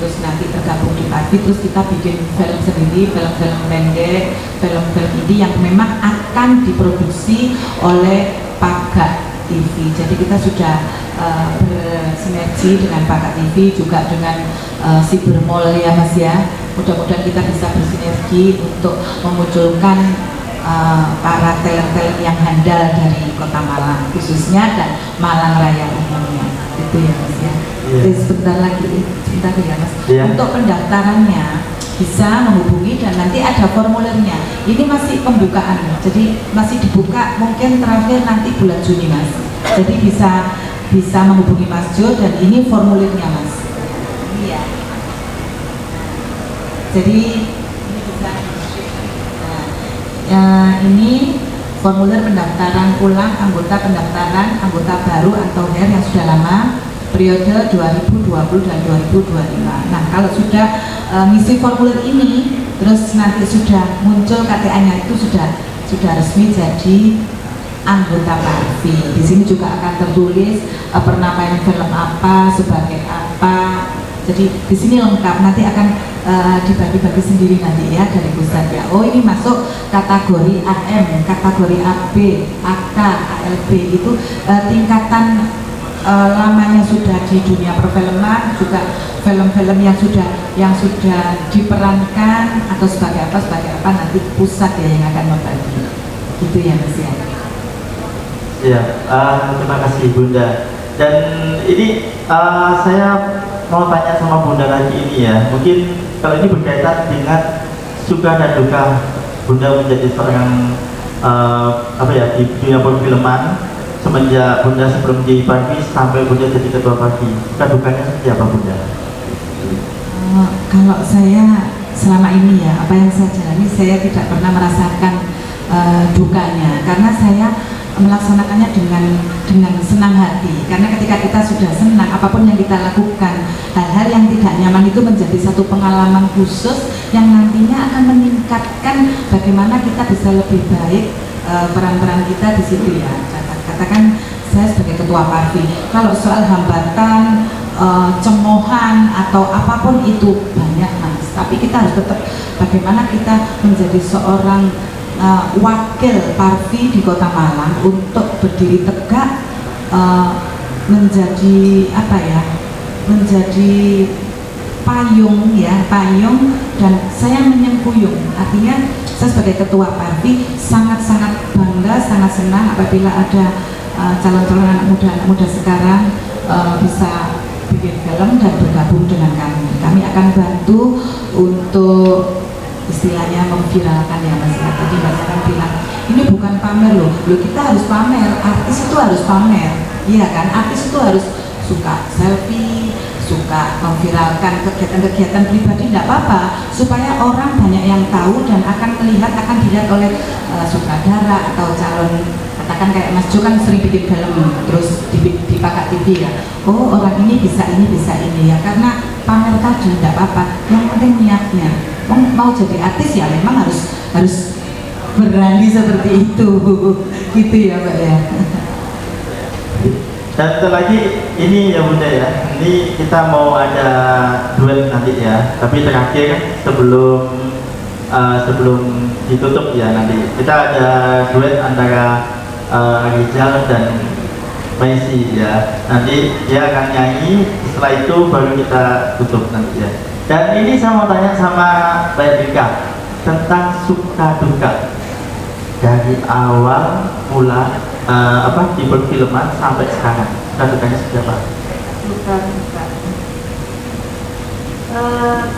terus nanti tergabung di Parvi, terus kita bikin film sendiri, film-film pendek, film-film ini yang memang akan diproduksi oleh Paga TV. Jadi kita sudah bersinergi dengan Paga TV, juga dengan Cybermall ya Mas ya. Mudah-mudahan kita bisa bersinergi untuk memunculkan para talent-talent yang handal dari Kota Malang khususnya dan Malang Raya umumnya. Itu ya Mas ya. Jadi sebentar ya Mas. Yeah. Untuk pendaftarannya bisa menghubungi dan nanti ada formulirnya. Ini masih pembukaan, jadi masih dibuka mungkin terakhir nanti bulan Juni Mas. Jadi bisa menghubungi Mas Jo dan ini formulirnya Mas. Iya. Jadi ini bisa. Ini formulir pendaftaran ulang anggota baru atau HER yang sudah lama periode 2020 dan 2025. Nah, kalau sudah ngisi formulir ini, terus nanti sudah muncul KTA-nya itu sudah resmi jadi anggota Parvi. Di sini juga akan tertulis pernah main film apa, sebagai apa. Jadi di sini lengkap. Nanti akan dibagi-bagi sendiri nanti ya dari pusat ya. Oh, ini masuk kategori AM, kategori AB, AK, ALB itu tingkatan lamanya sudah di dunia perfilman, juga film-film yang sudah diperankan atau sebagai apa nanti pusat ya yang akan membagi. Itu ya Mas ya. Ya, terima kasih Bunda. Dan ini saya mau tanya sama Bunda lagi ini ya. Mungkin kalau ini berkaitan dengan suka dan duka Bunda menjadi seorang di dunia perfilman. Semenjak Bunda sebelum jadi Parvi sampai Bunda jadi ketua Parvi, suka dukanya seperti apa Bunda? Kalau saya selama ini ya, apa yang saya jalani, saya tidak pernah merasakan dukanya, karena saya melaksanakannya dengan senang hati. Karena ketika kita sudah senang, apapun yang kita lakukan, hal-hal yang tidak nyaman itu menjadi satu pengalaman khusus yang nantinya akan meningkatkan bagaimana kita bisa lebih baik peran-peran kita di situ ya. Katakan saya sebagai ketua Parvi, kalau soal hambatan, cemohan atau apapun itu banyak Mas, tapi kita harus tetap bagaimana kita menjadi seorang wakil Parvi di Kota Malang untuk berdiri tegak, menjadi menjadi payung dan saya menyengkuyung. Artinya saya sebagai ketua Parvi sangat-sangat bangga, sangat senang apabila ada calon-calon anak muda sekarang bisa bikin film dan bergabung dengan kami. Kami akan bantu untuk istilahnya memviralkan ya Mas. Tadi Mas akan bilang ini bukan pamer loh, kita harus pamer, artis itu harus pamer, iya kan? Artis itu harus suka selfie, suka memviralkan kegiatan-kegiatan pribadi, tidak apa-apa, supaya orang banyak yang tahu dan akan dilihat oleh sutradara atau calon, katakan kayak Mas Jo kan sering bikin film terus di Paga TV ya. Oh, orang ini bisa ini ya, karena pamer tadi tidak apa-apa, yang penting niatnya. Mau jadi artis ya memang harus berani seperti itu gitu ya Mbak ya. Dan satu lagi ini ya Bunda ya, ini kita mau ada duet nanti ya, tapi terakhir sebelum ditutup ya, nanti kita ada duet antara Rizal dan Maisi ya. Nanti dia akan nyanyi, setelah itu baru kita tutup nanti ya. Dan ini saya mau tanya sama Mbak Rika tentang suka duka dari awal mula di perfilman sampai sekarang. Suka dukanya seperti apa?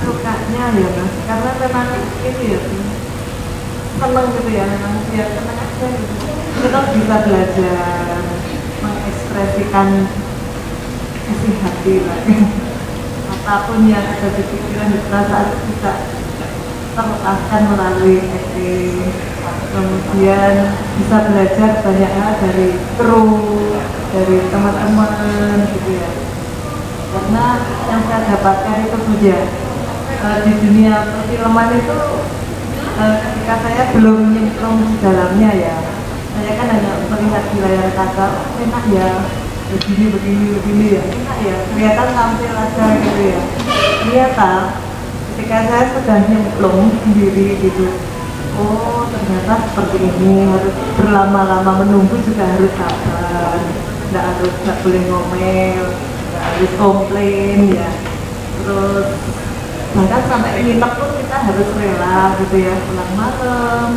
Sukanya ya Mas, karena memang itu ya seneng gitu ya, memang dia seneng aja gitu. Kita bisa belajar mengekspresikan isi hati lah. Apapun yang ada di pikiran di perasaan bisa terlepaskan melalui acting. Kemudian bisa belajar banyak hal dari kru, dari teman-teman gitu ya. Karena yang saya dapatkan itu juga di dunia perfilman itu ketika saya belum nyemplung di dalamnya ya, saya kan hanya melihat di layar kaca, enak ya, begini ya, enak ya, kelihatan tampil aja gitu ya. Ternyata ketika saya sudah nyemplung sendiri gitu, oh ternyata seperti ini, harus berlama-lama menunggu juga harus sabar, nggak boleh ngomel, nggak harus komplain ya. Terus bahkan sampai nginep pun kita harus rela gitu ya, pulang malam.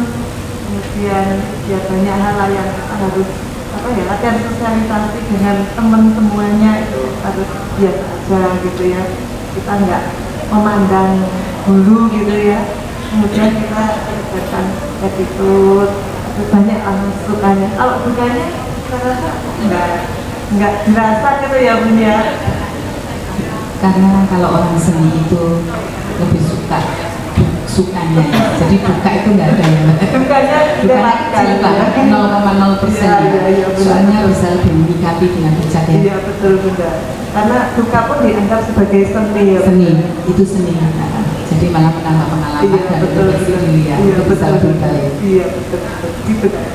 Kemudian ya banyak hal yang kita harus latihan sosialisasi dengan teman semuanya itu harus biasa aja gitu ya. Kita nggak memandang dulu gitu ya. Kemudian kita berikan attitude, banyak masukannya. Kalau dukanya saya rasa nggak dirasa gitu ya Bun ya. Karena kalau orang seni itu lebih suka sukanya, jadi duka itu nggak ada ya. Dukanya Kecil banget, 0,0%. Soalnya bisa lebih menyikapi dengan bijak ya. Iya betul benar. Karena duka pun dianggap sebagai seni ya. Seni itu seni. Jadi malah menambah pengalaman dan motivasi diri ya, untuk bisa lebih baik. Iya betul gitu Kak.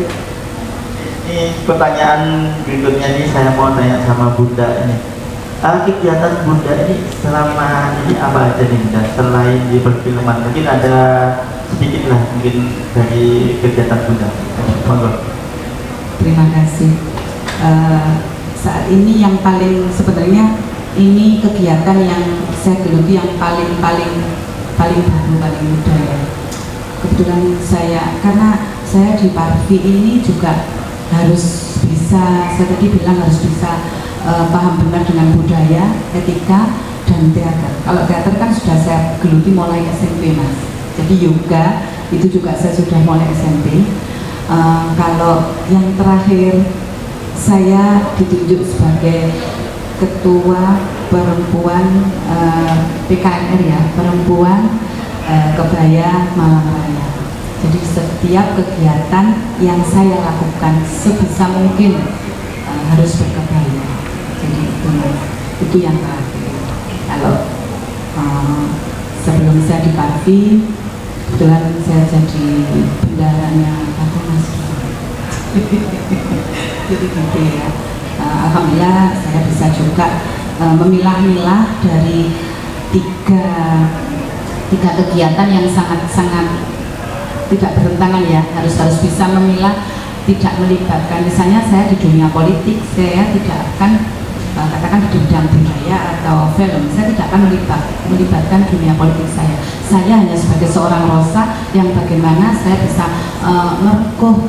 Ini pertanyaan berikutnya nih saya mau tanya sama Bunda ini. Kegiatan Bunda ini selama ini apa aja nih Bunda? Selain di perfilman, mungkin ada sedikit lah mungkin dari kegiatan Bunda. Monggo. Terima kasih. Saat ini yang paling sebenarnya ini kegiatan yang saya geluti yang paling baru, paling muda ya. Kebetulan karena saya di Parvi ini juga harus bisa, saya tadi bilang harus bisa paham benar dengan budaya, etika, dan teater. Kalau teater kan sudah saya geluti mulai SMP Mas. Jadi yoga itu juga saya sudah mulai SMP. Kalau yang terakhir saya ditunjuk sebagai ketua perempuan PKNR ya, perempuan Kebaya Malang Raya. Jadi setiap kegiatan yang saya lakukan sebisa mungkin harus berkebaya. Jadi itu yang terakhir. Kalau sebelum saya di Parvi, kebetulan saya jadi bendaharanya apa Mas. Jadi gitu ya. Alhamdulillah saya bisa juga memilah-milah dari tiga kegiatan yang sangat tidak bertentangan ya, harus bisa memilah, tidak melibatkan. Misalnya saya di dunia politik, saya tidak akan katakan di bidang budaya atau film, saya tidak akan melibatkan dunia politik saya. Saya hanya sebagai seorang rosa yang bagaimana saya bisa merekuh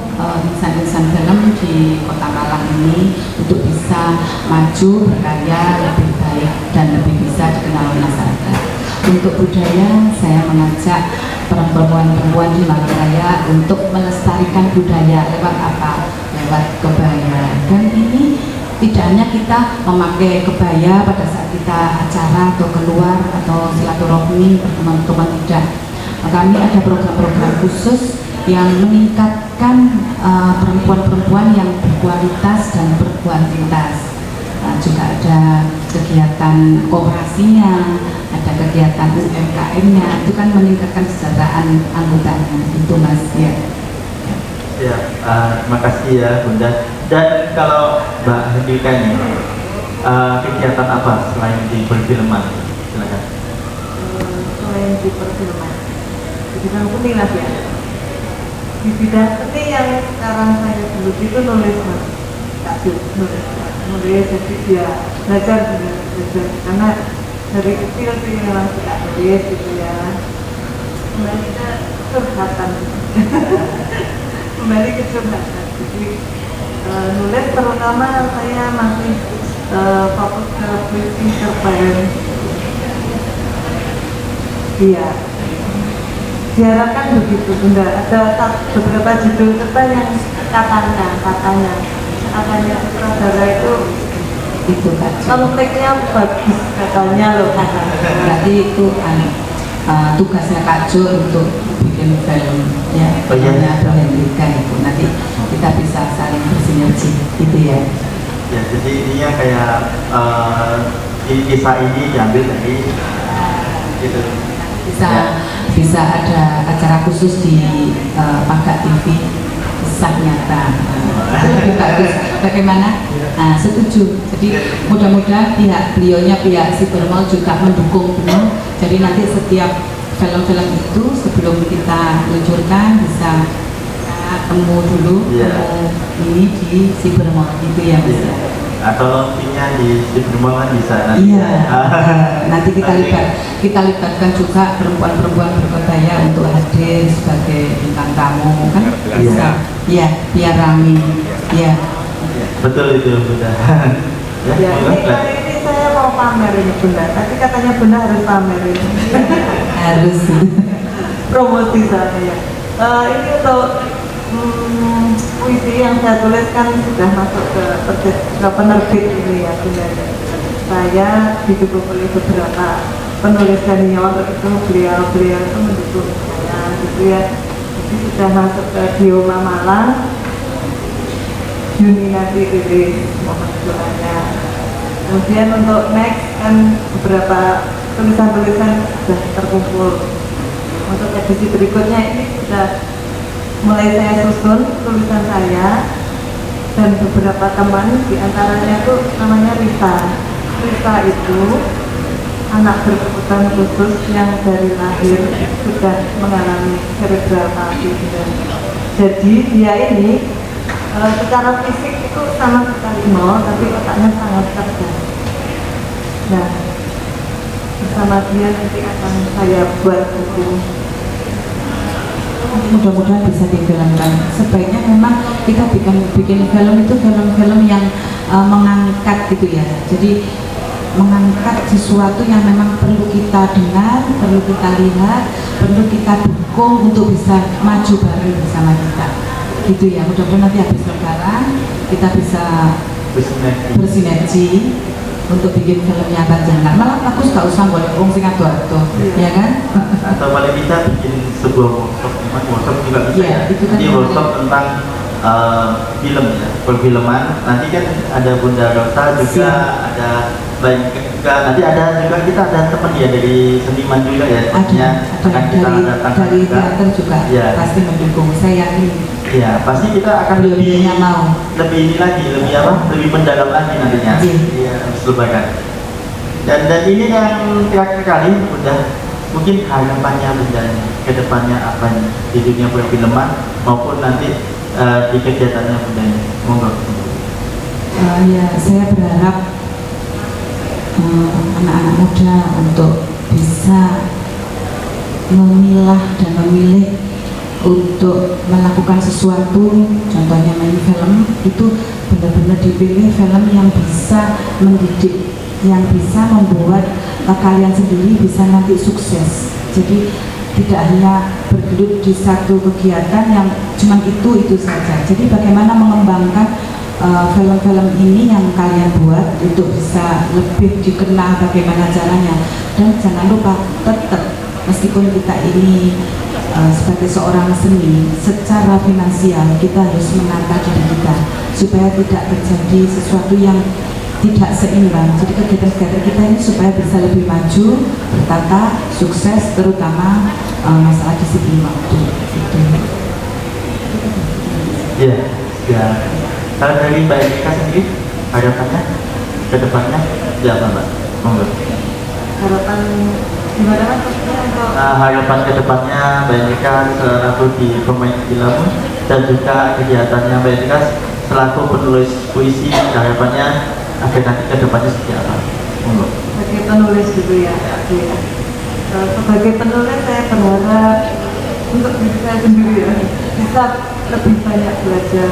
insan-insan film di Kota Malang ini untuk bisa maju, berkarya lebih baik dan lebih bisa dikenal masyarakat. Untuk budaya, saya mengajak perempuan-perempuan di Malang Raya untuk melestarikan budaya lewat apa? Lewat kebaya. Dan ini tidak hanya kita memakai kebaya pada saat kita acara atau keluar atau silaturahmi berteman-teman, tidak. Kami ada program-program khusus yang meningkatkan perempuan-perempuan yang berkualitas dan berkuantitas. Juga ada kegiatan kooperasinya, ada kegiatan UMKM-nya, itu kan meningkatkan kesejahteraan anggotanya, itu Mas ya. Ya, terima kasih ya Bunda. Dan kalau Mbak Hendrika nih, kegiatan apa selain di perfilman? Silakan. Selain di perfilman, di bidang seni lah ya. Di bidang seni yang sekarang saya geluti itu nulis Mas. Nulis jadi ya belajar karena dari kecil sih memang suka nulis gitu ya. Kembali ke curhatan. Kembali ke curhatan. Jadi nulis terutama saya masih fokus ke puisi cerpen. Iya. Diharapkan begitu Bunda. Ada beberapa judul cerpen yang katanya sutradara itu Kak. konteksnya bagus katanya loh katanya. Berarti itu tugasnya Kak Jo untuk bikin film ya. Oh, iya. Bu Hendrika itu nanti kita bisa saling bersinergi gitu ya. Ya, jadi ininya kayak kisah ini diambil dari gitu. Bisa ada acara khusus di Paga TV, kisah nyata. Itu lebih bagus. Bagaimana? Nah, setuju. Jadi mudah-mudahan beliaunya pihak Cybermall juga mendukung penuh. Jadi nanti setiap film-film itu sebelum kita luncurkan bisa temu dulu ini di Cybermall gitu ya Mas. Atau launchingnya di Cybermall kan bisa nanti. Iya. Nanti kita libatkan juga perempuan-perempuan berkebaya untuk hadir sebagai bintang tamu kan bisa. Iya, biar rame. Iya. Betul itu Bunda. Ya, ini saya mau pamer ini Bunda. Tadi katanya Bunda harus pamer ini. Harus. Promosi saya. Ini untuk puisi yang saya tuliskan sudah masuk ke penerbit ini ya Bunda. Saya didukung oleh beberapa penulis senior, itu beliau itu mendukung saya gitu ya. Jadi sudah masuk ke Bioma Malang. Juni nanti rilis mohon doanya. Kemudian untuk next kan beberapa tulisan-tulisan sudah terkumpul. Untuk edisi berikutnya ini sudah mulai saya susun tulisan saya dan beberapa teman, diantaranya itu namanya Rita. Rita itu anak berkebutuhan khusus yang dari lahir sudah mengalami cerebral palsy. Jadi dia ini secara fisik itu sama sekali nol, tapi otaknya sangat cerdas. Nah, bersama dia nanti akan saya buat buku. Mudah-mudahan bisa difilmkan. Sebaiknya memang kita bikin film itu film-film yang mengangkat gitu ya. Jadi mengangkat sesuatu yang memang perlu kita dengar, perlu kita lihat, perlu kita dukung untuk bisa maju bareng bersama kita. Gitu ya, mudah-mudahan nanti habis lebaran kita bisa bersinergi untuk bikin filmnya Banjangan. Malah bagus, gak usah boleh sing ado-ado, ya kan? Atau paling kita bikin sebuah workshop juga bisa ya. Itu kan Ini workshop tentang film ya, perfilman. Nanti kan ada Bunda Rosa juga, ada banyak juga. Nanti ada juga kita ada teman ya dari seniman juga ya. Ada dari teater juga ya. Pasti mendukung, saya yakin. Ya, pasti kita akan lebih ini lagi, lebih mendalam lagi nantinya. Iya, lebaran. Dan ini yang terakhir kali Bunda, mungkin harapannya Bunda ke depannya apa nih di dunia perfilman maupun nanti di kegiatannya Bunda ini. Monggo. Ya, saya berharap anak-anak muda untuk bisa memilah dan memilih untuk melakukan sesuatu, contohnya main film, itu benar-benar dipilih film yang bisa mendidik, yang bisa membuat kalian sendiri bisa nanti sukses. Jadi tidak hanya bergelut di satu kegiatan yang cuma itu saja. Jadi bagaimana mengembangkan film-film ini yang kalian buat untuk bisa lebih dikenal bagaimana caranya. Dan jangan lupa tetap meskipun kita ini sebagai seorang seni, secara finansial kita harus menata diri kita supaya tidak terjadi sesuatu yang tidak seimbang. Jadi kegiatan-kegiatan kita ini supaya bisa lebih maju, bertata, sukses, terutama masalah disiplin waktu. Ya. Kalau dari Mbak Erika sendiri, harapannya ke depannya apa Mbak? Monggo. Harapan gimana Mas? Harapan ke depannya Mbak Erika selaku di pemain film dan juga kegiatannya Mbak Erika selaku penulis puisi, harapannya agar nanti ke depannya seperti apa? Monggo. Sebagai penulis gitu ya. Sebagai penulis saya berharap untuk diri saya sendiri ya, bisa lebih banyak belajar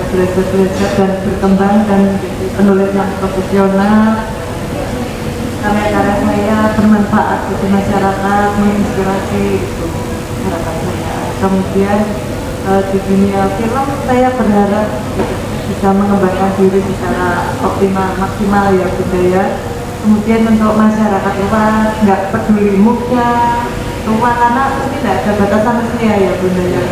dan berkembang dan menjadi penulis yang profesional. Karya-karya saya bermanfaat bagi masyarakat, menginspirasi, itu harapan saya. Kemudian di dunia film saya berharap bisa mengembangkan diri secara maksimal ya budaya. Kemudian untuk masyarakat luas nggak peduli muda, tua, karena ini tidak ada batasan usia ya bunda ya,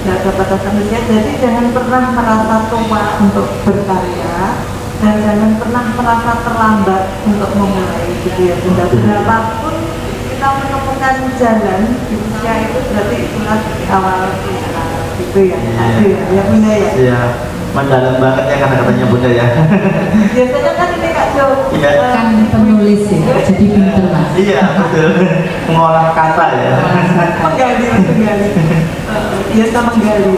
tidak ada batasan usia. Jadi jangan pernah merasa tua untuk berkarya dan jangan pernah merasa terlambat untuk memulai gitu ya bunda. Berapapun kita menemukan jalan di usia itu berarti itulah awal kita gitu ya. Ya bunda ya. mendalam banget ya kata-katanya Bunda ya. Biasanya kan ini Kak Jo, Iya. Kan penulis ya, jadi pinter Mas. Iya betul, mengolah kata ya. menggali. Biasa menggali.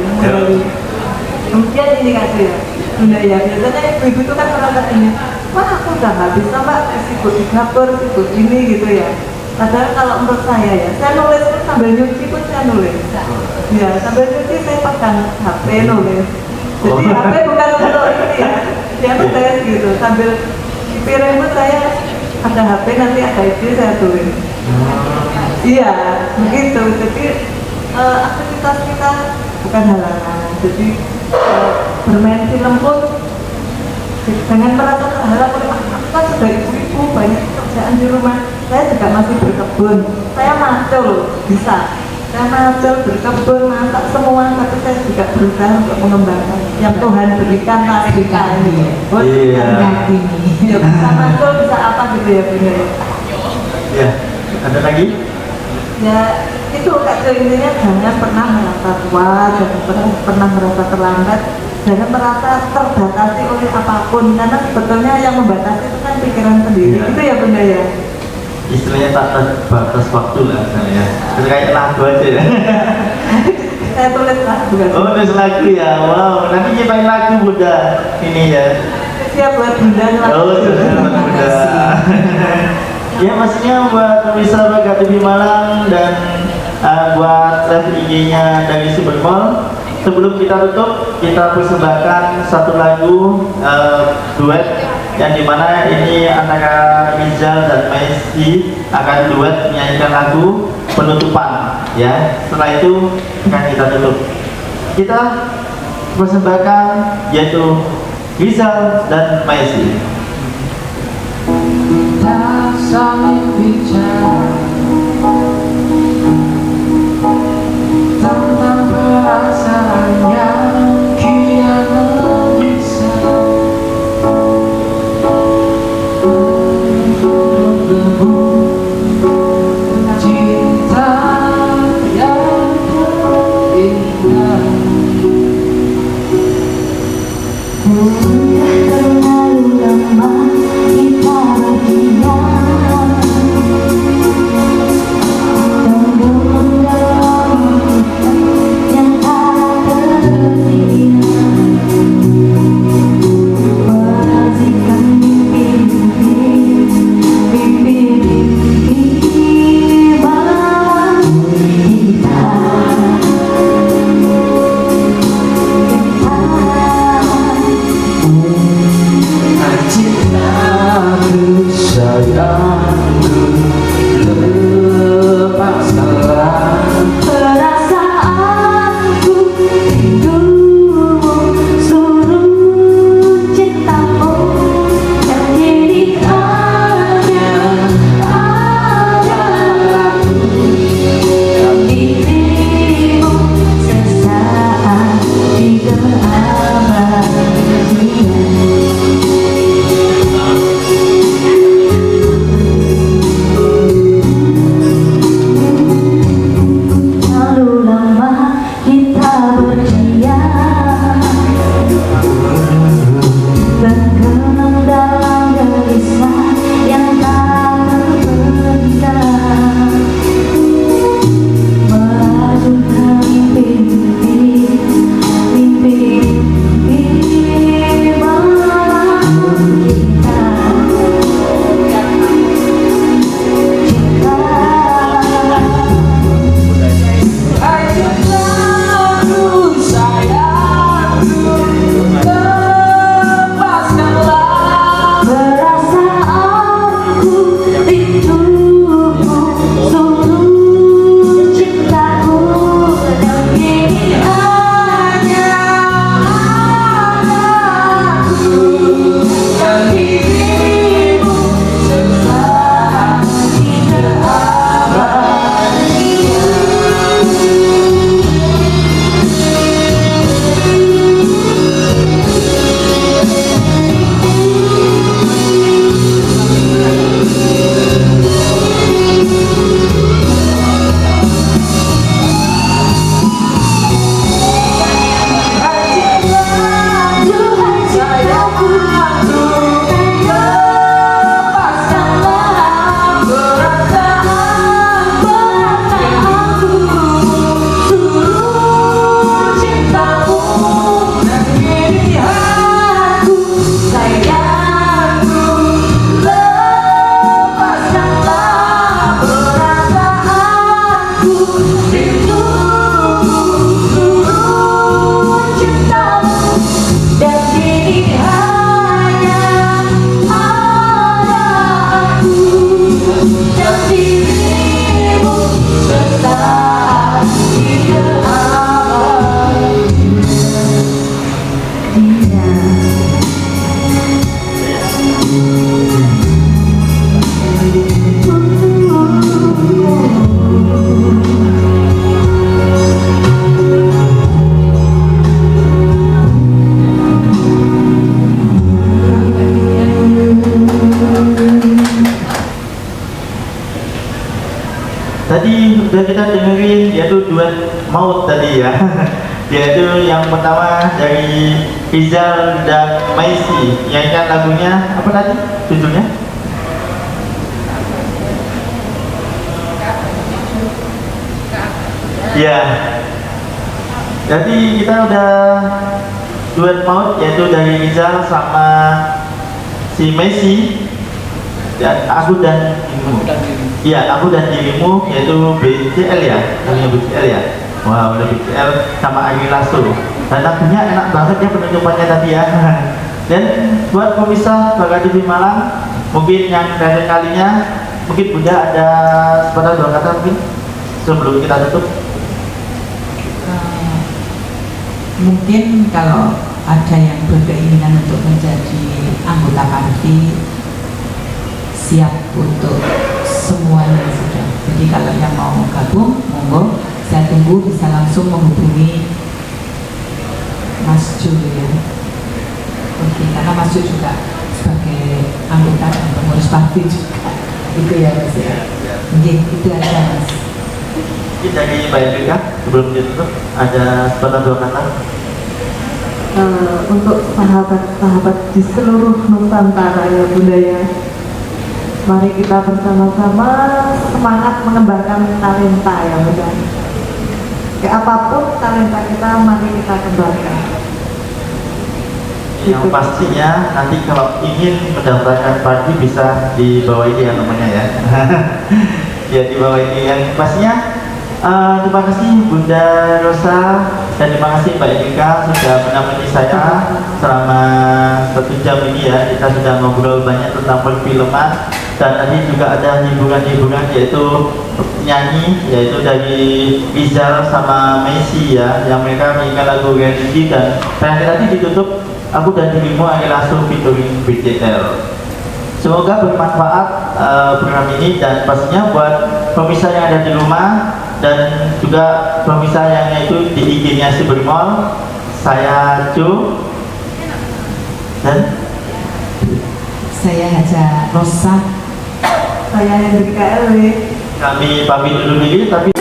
Kemudian ini Kak Jo ya, Bunda ya, biasanya ibu-ibu itu kan merasa ini, wah aku udah nggak bisa Mbak, sibuk di dapur, sibuk ini gitu ya. Padahal kalau menurut saya ya, saya nulis pun sambil nyuci pun saya nulis. Ya, sambil nyuci saya pegang HP nulis. Jadi HP bukan untuk ini ya, dia nulis gitu. Sambil di piring pun saya ada HP, nanti ada ide saya tulis. Iya, begitu. Jadi aktivitas kita bukan halangan. Jadi bermain film pun jangan merasa terhalang oleh aku kan sudah ibu-ibu banyak pekerjaan di rumah. Saya juga masih berkebun. Saya macul loh, bisa. Saya macul, berkebun, masak semua, tapi saya juga berusaha untuk mengembangkan yang Tuhan berikan kita ini. Iya. Ya, bisa macul, bisa apa gitu ya Bunda ya. Iya. Ada lagi? Ya itu Kak Jo, intinya jangan pernah merasa tua, jangan pernah merasa terlambat, jangan merasa terbatasi oleh apapun, karena sebetulnya yang membatasi itu kan pikiran sendiri. Iya. Itu ya Bunda ya. Istilahnya tak batas waktu lah saya. Itu kayak lagu aja ya. Saya tulis lagu kan. Oh tulis lagu ya, wow. Nanti ciptain lagu Bunda ini ya. Siap buat Bunda Oh sudah Bunda. Ya maksudnya buat pemirsa Baga TV Malang dan buat live IG-nya dari Super Mall. Sebelum kita tutup, kita persembahkan satu lagu duet yang dimana ini antara Rizal dan Messi akan duet menyanyikan lagu penutupan ya. Setelah itu akan kita tutup. Kita persembahkan yaitu Rizal dan Messi. Tak saling bicara tentang perasaan yang kian bisa berdebu cinta yang terindah. Terlalu lama kita berdiam, yang tak tersedia, merasakan mimpi malam kita. Tadi sudah kita dengerin yaitu duet maut tadi ya. Yaitu yang pertama dari Rizal dan Maisi. Yang ingat lagunya apa tadi judulnya? Ya. Jadi kita udah duet maut yaitu dari Rizal sama si Maisi. Dan aku dan dirimu. Iya, aku dan dirimu yaitu BCL ya, namanya BCL ya. Wow, udah BCL sama Ari Lasso. Dan lagunya enak banget ya penutupannya tadi ya. Dan buat pemirsa Baga TV Malang, mungkin yang terakhir kalinya, mungkin Bunda ada sepatah dua kata mungkin sebelum kita tutup. Mungkin kalau ada yang berkeinginan untuk menjadi anggota parti, siap untuk semuanya sudah. Jadi kalau yang mau gabung, monggo, saya tunggu, bisa langsung menghubungi Mas Ju ya. Oke, karena Mas Ju juga sebagai anggota dan pengurus parti juga. Itu ya Mas ya. Oke, itu aja Mas. Mungkin dari Mbak Erika sebelum ditutup ada sepatah dua kata. Untuk sahabat-sahabat di seluruh Nusantara ya Bunda ya, mari kita bersama-sama semangat mengembangkan talenta ya Bunda. Ya apapun talenta kita, mari kita kembangkan. Yang pastinya nanti kalau ingin mendaftarkan parti bisa di bawah ini ya namanya ya. Ya di bawah ini yang pastinya. Terima kasih Bunda Rosa dan terima kasih Mbak Erika sudah menemani saya selama 1 jam ini ya. Kita sudah ngobrol banyak tentang perfilman dan tadi juga ada hiburan-hiburan yaitu nyanyi yaitu dari Rizal sama Messi ya, yang mereka menyanyikan lagu religi. Dan terakhir tadi ditutup aku dan dirimu adalah langsung featuring BCL. Semoga bermanfaat program ini dan pastinya buat pemirsa yang ada di rumah dan juga pemirsa yang itu di IG-nya si Bermol. Saya Ju dan Saya Haja Rosa. Saya Hendrika LW. kami pamit dulu diri tapi